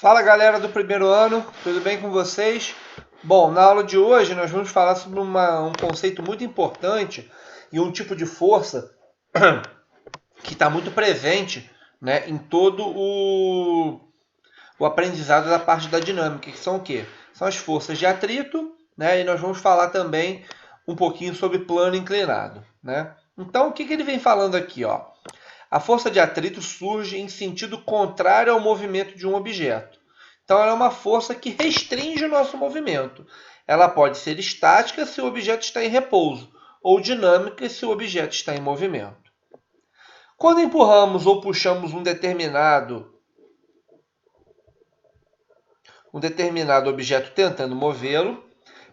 Fala galera do primeiro ano, tudo bem com vocês? Bom, na aula de hoje nós vamos falar sobre um conceito muito importante e um tipo de força que está muito presente, né, em todo o aprendizado da parte da dinâmica, que são o quê? São as forças de atrito, né, e nós vamos falar também um pouquinho sobre plano inclinado. Né? Então, o que ele vem falando aqui? Ó? A força de atrito surge em sentido contrário ao movimento de um objeto. Então, ela é uma força que restringe o nosso movimento. Ela pode ser estática se o objeto está em repouso, ou dinâmica se o objeto está em movimento. Quando empurramos ou puxamos um determinado objeto tentando movê-lo,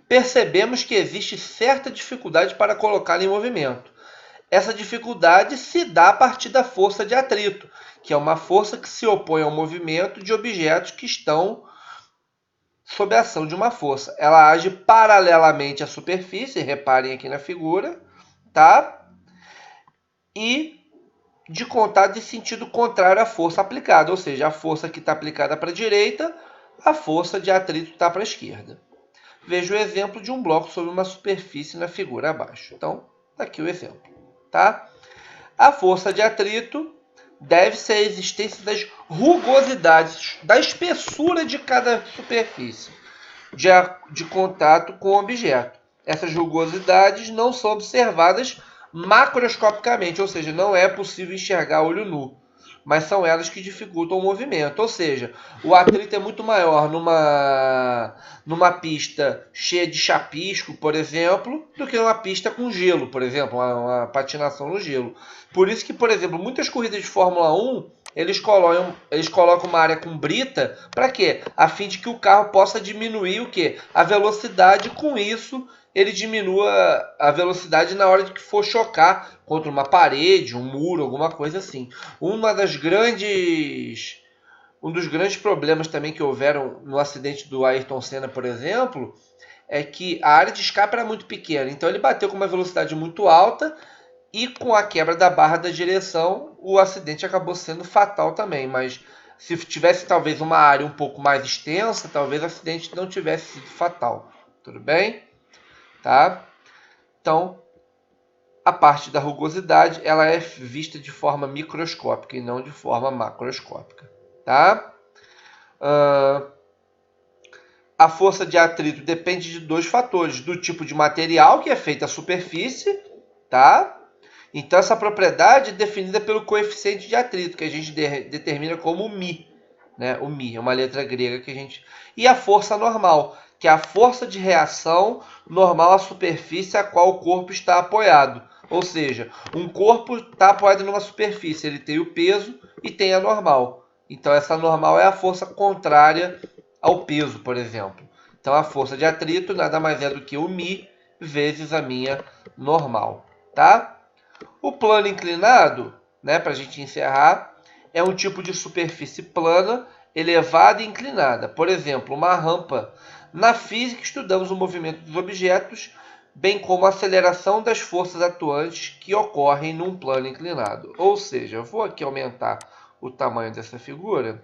percebemos que existe certa dificuldade para colocá-lo em movimento. Essa dificuldade se dá a partir da força de atrito, que é uma força que se opõe ao movimento de objetos que estão sob a ação de uma força. Ela age paralelamente à superfície, reparem aqui na figura, tá? E de contato de sentido contrário à força aplicada, ou seja, a força que está aplicada para a direita, a força de atrito está para a esquerda. Veja o exemplo de um bloco sobre uma superfície na figura abaixo. Então, está aqui o exemplo, tá? A força de atrito deve-se à existência das rugosidades, da espessura de cada superfície de contato com o objeto. Essas rugosidades não são observadas macroscopicamente, ou seja, não é possível enxergar a olho nu, mas são elas que dificultam o movimento. Ou seja, o atrito é muito maior numa pista cheia de chapisco, por exemplo, do que numa pista com gelo, por exemplo, uma patinação no gelo. Por isso que, por exemplo, muitas corridas de Fórmula 1 eles colocam uma área com brita para quê? A fim de que o carro possa diminuir o quê? A velocidade. Com isso, ele diminua a velocidade na hora de que for chocar contra uma parede, um muro, alguma coisa assim. Um dos grandes problemas também que houveram no acidente do Ayrton Senna, por exemplo, é que a área de escape era muito pequena. Então ele bateu com uma velocidade muito alta e com a quebra da barra da direção, o acidente acabou sendo fatal também. Mas se tivesse talvez uma área um pouco mais extensa, talvez o acidente não tivesse sido fatal. Tudo bem? Tá? Então, a parte da rugosidade ela é vista de forma microscópica e não de forma macroscópica. Tá? A força de atrito depende de dois fatores: do tipo de material que é feita a superfície, tá? Então, essa propriedade é definida pelo coeficiente de atrito, que a gente determina como μ. Né? O μ é uma letra grega que a gente... E a força normal, que é a força de reação normal à superfície a qual o corpo está apoiado. Ou seja, um corpo está apoiado numa superfície, ele tem o peso e tem a normal. Então, essa normal é a força contrária ao peso, por exemplo. Então, a força de atrito nada mais é do que o μ vezes a minha normal. Tá? O plano inclinado, né, para a gente encerrar, é um tipo de superfície plana, elevada e inclinada. Por exemplo, uma rampa. Na física, estudamos o movimento dos objetos, bem como a aceleração das forças atuantes que ocorrem num plano inclinado. Ou seja, eu vou aqui aumentar o tamanho dessa figura,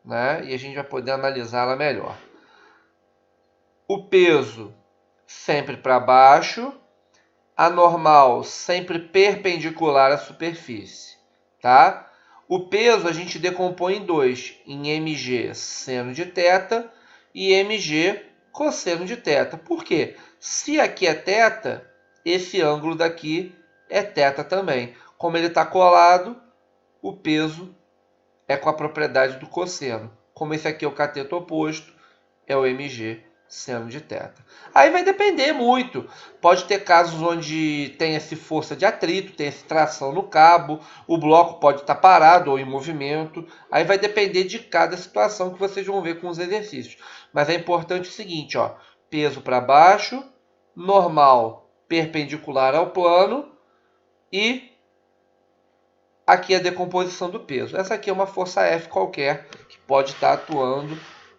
né, e a gente vai poder analisá-la melhor. O peso sempre para baixo, a normal sempre perpendicular à superfície, tá? O peso a gente decompõe em dois, em mg seno de θ e mg cosseno de θ. Por quê? Se aqui é θ, esse ângulo daqui é θ também. Como ele está colado, o peso é com a propriedade do cosseno. Como esse aqui é o cateto oposto, é o mg seno de θ. Aí vai depender muito. Pode ter casos onde tem essa força de atrito, tem essa tração no cabo, o bloco pode estar parado ou em movimento. Aí vai depender de cada situação que vocês vão ver com os exercícios. Mas é importante o seguinte, ó, peso para baixo, normal perpendicular ao plano e aqui a decomposição do peso. Essa aqui é uma força F qualquer que pode estar atuando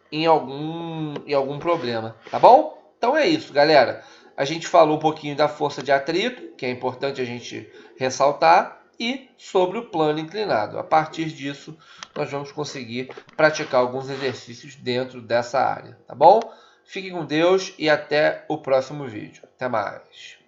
em algum problema, tá bom? Então é isso, galera. A gente falou um pouquinho da força de atrito, que é importante a gente ressaltar, e sobre o plano inclinado. A partir disso, nós vamos conseguir praticar alguns exercícios dentro dessa área, tá bom? Fique com Deus e até o próximo vídeo. Até mais!